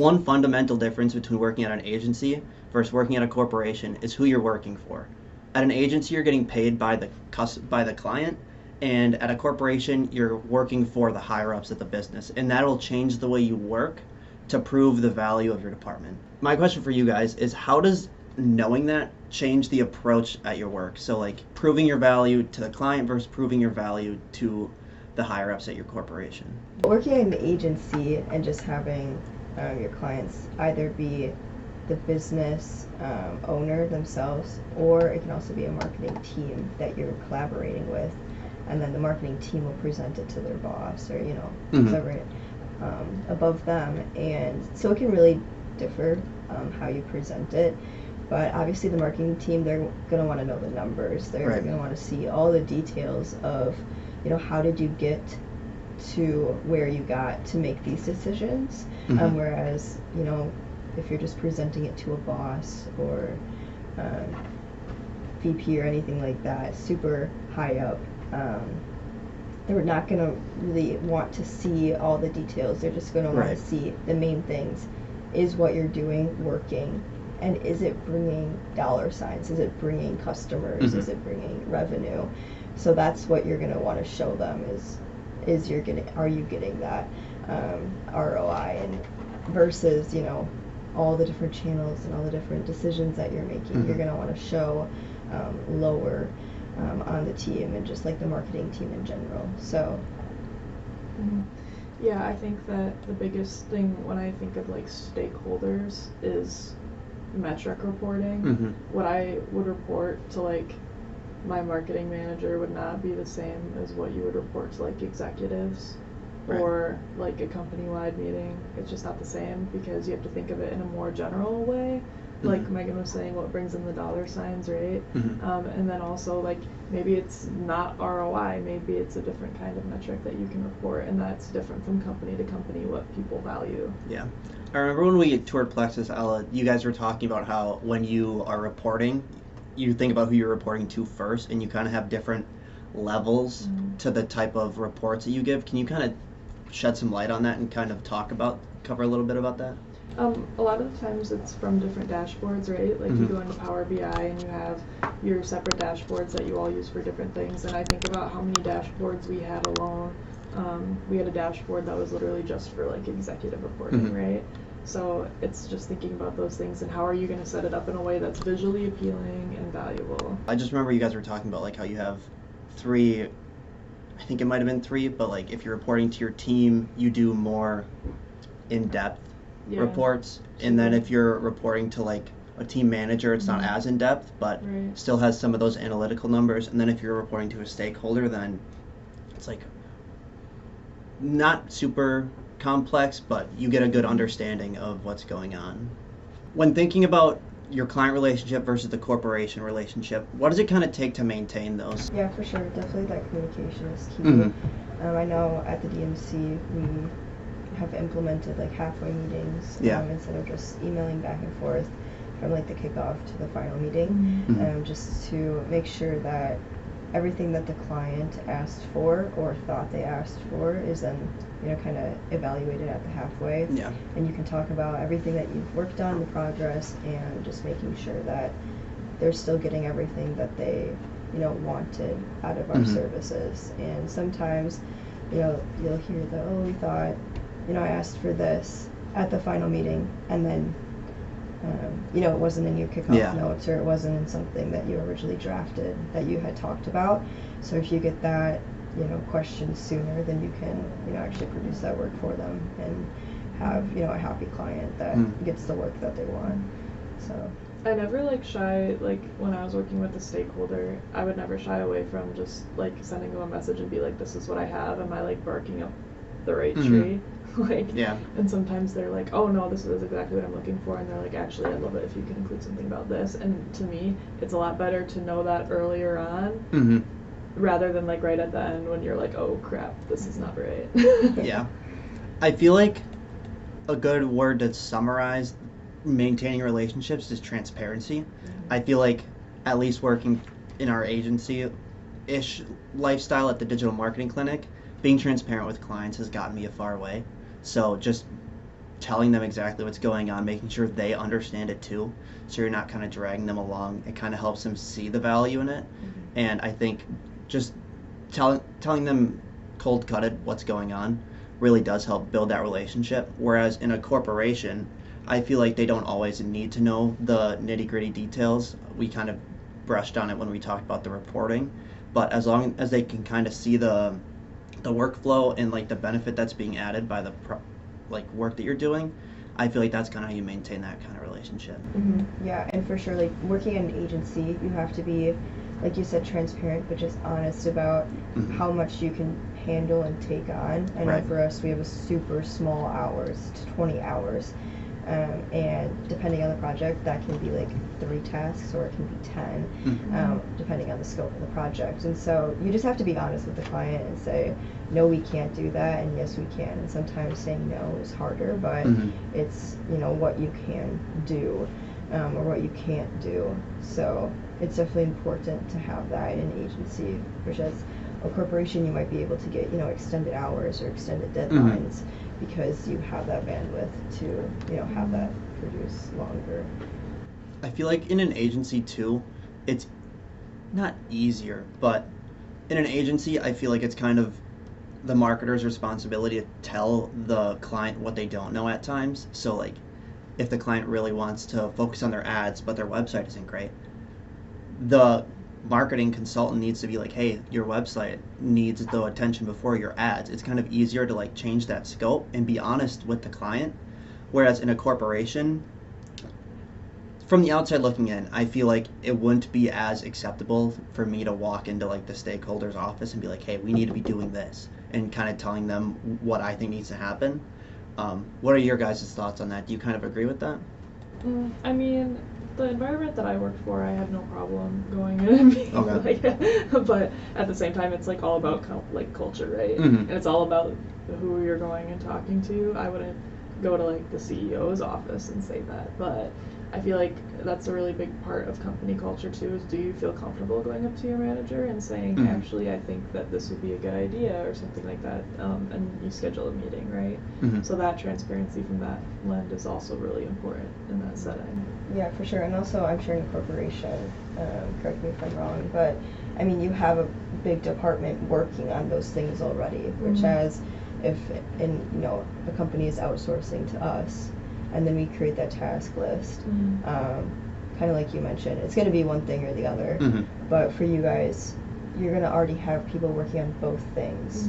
one fundamental difference between working at an agency versus working at a corporation is who you're working for. At an agency, you're getting paid by the client, and at a corporation, you're working for the higher ups at the business, and that'll change the way you work to prove the value of your department. My question for you guys is, how does knowing that change the approach at your work? So like proving your value to the client versus proving your value to the higher ups at your corporation. Working in an agency and just having your clients either be the business owner themselves, or it can also be a marketing team that you're collaborating with, and then the marketing team will present it to their boss or whoever above them, and so it can really differ how you present it. But obviously the marketing team, they're going to want to know the numbers. They're Right. going to want to see all the details of, how did you get to where you got to make these decisions. Whereas, if you're just presenting it to a boss or VP or anything like that, super high up, they're not going to really want to see all the details. They're just going to want Right. to see the main things. Is what you're doing working? And is it bringing dollar signs? Is it bringing customers? Is it bringing revenue? So that's what you're going to want to show them is are you getting that ROI, and versus all the different channels and all the different decisions that you're making. You're going to want to show lower on the team and just like the marketing team in general. So yeah, I think that the biggest thing when I think of like stakeholders is metric reporting. What I would report to like my marketing manager would not be the same as what you would report to like executives. Right. Or like a company-wide meeting. It's just not the same because you have to think of it in a more general way. Like Megan was saying, what brings in the dollar signs, right? And then also like maybe it's not ROI, maybe it's a different kind of metric that you can report, and that's different from company to company what people value. Yeah. I remember when we toured Plexus, Ella, you guys were talking about how when you are reporting, you think about who you're reporting to first, and you kind of have different levels to the type of reports that you give. Can you kind of shed some light on that and kind of cover a little bit about that? A lot of the times it's from different dashboards, right? Like you go into Power BI and you have your separate dashboards that you all use for different things. And I think about how many dashboards we had alone. We had a dashboard that was literally just for like executive reporting, right? So it's just thinking about those things and how are you going to set it up in a way that's visually appealing and valuable. I just remember you guys were talking about like how you have three, I think it might have been three, but like if you're reporting to your team, you do more in-depth reports, and then if you're reporting to like a team manager, it's not as in-depth, but still has some of those analytical numbers. And then if you're reporting to a stakeholder, then it's like not super complex, but you get a good understanding of what's going on. When thinking about your client relationship versus the corporation relationship, what does it kind of take to maintain those? Yeah, for sure. Definitely that communication is key. I know at the DMC we have implemented like halfway meetings instead of just emailing back and forth from like the kickoff to the final meeting, just to make sure that everything that the client asked for or thought they asked for is then kind of evaluated at the halfway. And you can talk about everything that you've worked on, the progress, and just making sure that they're still getting everything that they wanted out of our services. And sometimes you'll hear that, oh, we thought I asked for this at the final meeting, and then it wasn't in your kickoff notes, or it wasn't in something that you originally drafted that you had talked about. So if you get that question sooner, then you can actually produce that work for them and have a happy client that gets the work that they want. So I never shy, when I was working with a stakeholder, I would never shy away from just sending them a message and be like, this is what I have, am I barking up the right tree? And sometimes they're like, oh no, this is exactly what I'm looking for, and they're like, actually I'd love it if you could include something about this. And to me, it's a lot better to know that earlier on rather than right at the end when you're like, oh crap, this is not right. Yeah. I feel like a good word to summarize maintaining relationships is transparency. I feel like at least working in our agency-ish lifestyle at the digital marketing clinic, being transparent with clients has gotten me a far way. So just telling them exactly what's going on, making sure they understand it too, so you're not kind of dragging them along. It kind of helps them see the value in it. And I think just telling them cold cutted what's going on really does help build that relationship. Whereas in a corporation, I feel like they don't always need to know the nitty gritty details. We kind of brushed on it when we talked about the reporting, but as long as they can kind of see the workflow and like the benefit that's being added by the work that you're doing, I feel like that's kind of how you maintain that kind of relationship. Yeah, and for sure, like working in an agency, you have to be, like you said, transparent, but just honest about how much you can handle and take on. I know for us, we have a super small hours, 20 hours. And depending on the project, that can be like 3 tasks or it can be 10, depending on the scope of the project. And so you just have to be honest with the client and say, no, we can't do that, and yes, we can. And sometimes saying no is harder, but it's, you know, what you can do or what you can't do. So it's definitely important to have that in an agency, which as a corporation, you might be able to get, you know, extended hours or extended deadlines because you have that bandwidth to, you know, have that produce longer. I feel like in an agency too, it's not easier, but in an agency, I feel like it's kind of the marketer's responsibility to tell the client what they don't know at times. So like, if the client really wants to focus on their ads, but their website isn't great, the marketing consultant needs to be like, hey, your website needs the attention before your ads. It's kind of easier to like change that scope and be honest with the client. Whereas in a corporation, from the outside looking in, I feel like it wouldn't be as acceptable for me to walk into like the stakeholder's office and be like, hey, we need to be doing this, and kind of telling them what I think needs to happen. What are your guys' thoughts on that? Do you kind of agree with that? I mean, the environment that I worked for, I had no problem going in and being like, but at the same time, it's like all about like culture, right? And it's all about who you're going and talking to. I wouldn't go to like the CEO's office and say that, but I feel like that's a really big part of company culture too, is do you feel comfortable going up to your manager and saying, actually, I think that this would be a good idea or something like that, and you schedule a meeting, right? So that transparency from that lens is also really important in that setting. Yeah, for sure. And also, I'm sure in a corporation, correct me if I'm wrong, but I mean, you have a big department working on those things already, which as if you know, the company is outsourcing to us, and then we create that task list, kind of like you mentioned, it's going to be one thing or the other, but for you guys, you're going to already have people working on both things.